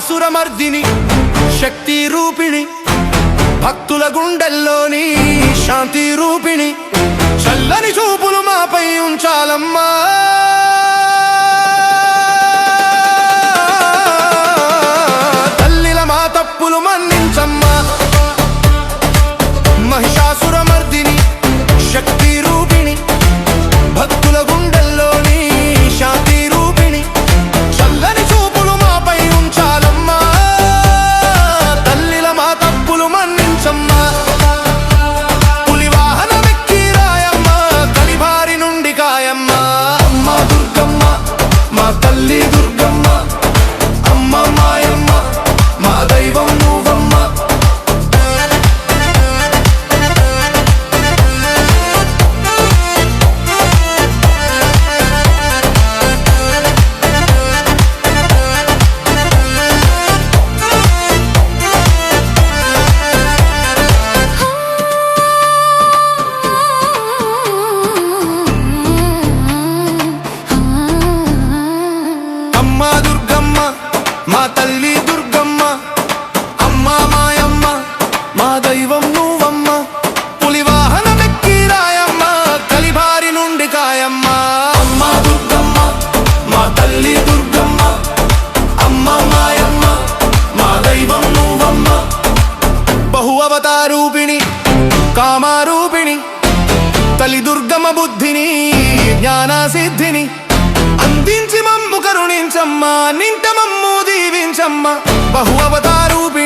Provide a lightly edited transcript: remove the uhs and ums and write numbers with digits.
మహిషాసురమర్దిని శక్తి రూపిణి భక్తుల గుండెల్లోని శాంతి రూపిణి చల్లని చూపులు మాపై ఉంచాలమ్మా తల్లిల మా తప్పులు మన్నించమ్మా మహిషాసురమర్దిని శక్తి రూపిణి భక్తుల గుండెల్లోని శాంతి రూపిణి చల్లని చూపులు మాపై ఉంచాలమ్మా తల్లిల మా తప్పులు మన్నించమ్మా పులి వాహనమెక్కి రాయమ్మా కలిబారి నుండి కాయమ్మా అమ్మ దుర్గమ్మ మా తల్లి దుర్గమ్మ అమ్మ మాయమ్మ మా దైవం నువ్వమ్మ అమ్మ దుర్గమ్మ మా తల్లి దుర్గమ్మ అమ్మ మాయమ్మ మా దైవం నువ్వమ్మ పులి వాహనమెక్కి రాయమ్మ కలిబారి నుండి కాయమ్మ అమ్మ దుర్గమ్మ మా తల్లి దుర్గమ్మ అమ్మ మాయమ్మ మా దైవం నువ్వమ్మ బహు అవతారూపిణి కామారూపిణి తల్లి దుర్గమ్మ బుద్ధిని జ్ఞాన సిద్ధిని అందించి మమ్ము కరుణించమ్మా నింట మమ్ము దీవించమ్మ బహు అవతారూపిణి